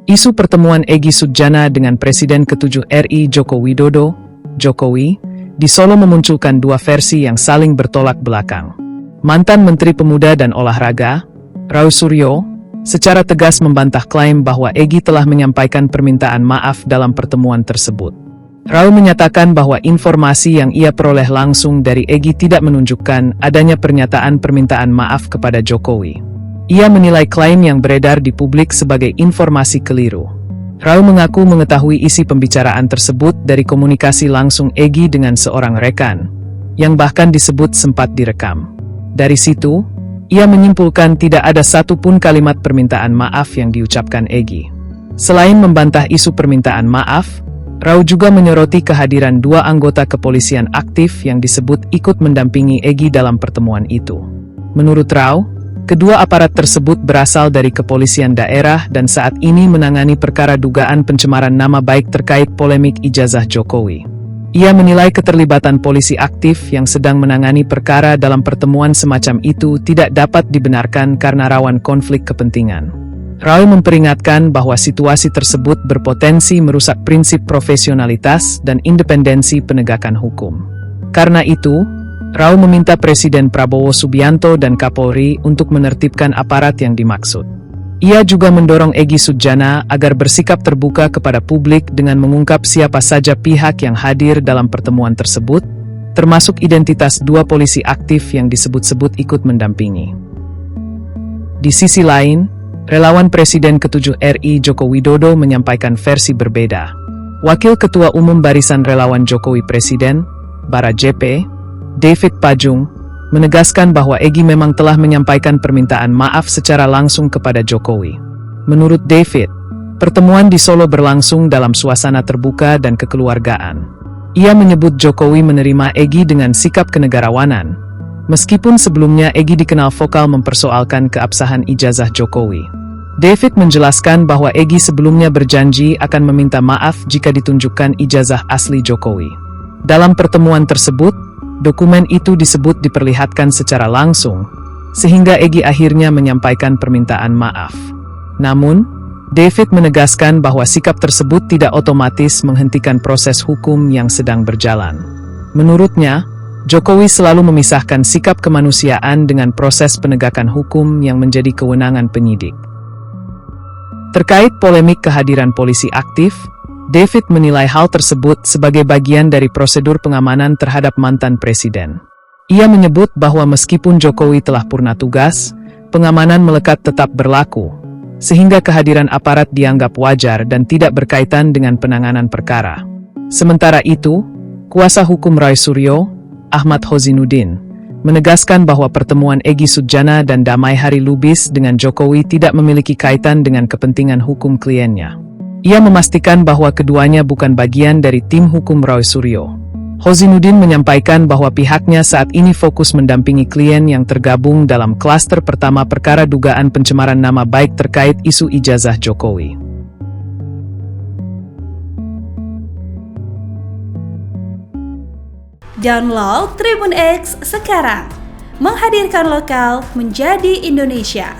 Isu pertemuan Egy Sujana dengan Presiden ke-7 RI Joko Widodo, Jokowi, di Solo memunculkan dua versi yang saling bertolak belakang. Mantan Menteri Pemuda dan Olahraga, Roy Suryo, secara tegas membantah klaim bahwa Egy telah menyampaikan permintaan maaf dalam pertemuan tersebut. Roy menyatakan bahwa informasi yang ia peroleh langsung dari Egy tidak menunjukkan adanya pernyataan permintaan maaf kepada Jokowi. Ia menilai klaim yang beredar di publik sebagai informasi keliru. Roy mengaku mengetahui isi pembicaraan tersebut dari komunikasi langsung Egy dengan seorang rekan, yang bahkan disebut sempat direkam. Dari situ, ia menyimpulkan tidak ada satupun kalimat permintaan maaf yang diucapkan Egy. Selain membantah isu permintaan maaf, Roy juga menyoroti kehadiran dua anggota kepolisian aktif yang disebut ikut mendampingi Egy dalam pertemuan itu. Menurut Roy, kedua aparat tersebut berasal dari kepolisian daerah dan saat ini menangani perkara dugaan pencemaran nama baik terkait polemik ijazah Jokowi. Ia menilai keterlibatan polisi aktif yang sedang menangani perkara dalam pertemuan semacam itu tidak dapat dibenarkan karena rawan konflik kepentingan. Roy memperingatkan bahwa situasi tersebut berpotensi merusak prinsip profesionalitas dan independensi penegakan hukum. Karena itu, Roy meminta Presiden Prabowo Subianto dan Kapolri untuk menertibkan aparat yang dimaksud. Ia juga mendorong Egy Sujana agar bersikap terbuka kepada publik dengan mengungkap siapa saja pihak yang hadir dalam pertemuan tersebut, termasuk identitas dua polisi aktif yang disebut-sebut ikut mendampingi. Di sisi lain, relawan Presiden ke-7 RI Joko Widodo menyampaikan versi berbeda. Wakil Ketua Umum Barisan Relawan Jokowi Presiden, Bara JP, David Pajung, menegaskan bahwa Egy memang telah menyampaikan permintaan maaf secara langsung kepada Jokowi. Menurut David, pertemuan di Solo berlangsung dalam suasana terbuka dan kekeluargaan. Ia menyebut Jokowi menerima Egy dengan sikap kenegarawanan, meskipun sebelumnya Egy dikenal vokal mempersoalkan keabsahan ijazah Jokowi. David menjelaskan bahwa Egy sebelumnya berjanji akan meminta maaf jika ditunjukkan ijazah asli Jokowi. Dalam pertemuan tersebut, dokumen itu disebut diperlihatkan secara langsung, sehingga Egy akhirnya menyampaikan permintaan maaf. Namun, David menegaskan bahwa sikap tersebut tidak otomatis menghentikan proses hukum yang sedang berjalan. Menurutnya, Jokowi selalu memisahkan sikap kemanusiaan dengan proses penegakan hukum yang menjadi kewenangan penyidik. Terkait polemik kehadiran polisi aktif, David menilai hal tersebut sebagai bagian dari prosedur pengamanan terhadap mantan presiden. Ia menyebut bahwa meskipun Jokowi telah purna tugas, pengamanan melekat tetap berlaku, sehingga kehadiran aparat dianggap wajar dan tidak berkaitan dengan penanganan perkara. Sementara itu, kuasa hukum Roy Suryo, Ahmad Hozinuddin, menegaskan bahwa pertemuan Egy Sujana dan Damai Hari Lubis dengan Jokowi tidak memiliki kaitan dengan kepentingan hukum kliennya. Ia memastikan bahwa keduanya bukan bagian dari tim hukum Roy Suryo. Hozinuddin menyampaikan bahwa pihaknya saat ini fokus mendampingi klien yang tergabung dalam klaster pertama perkara dugaan pencemaran nama baik terkait isu ijazah Jokowi. Download Tribun X sekarang, menghadirkan lokal menjadi Indonesia.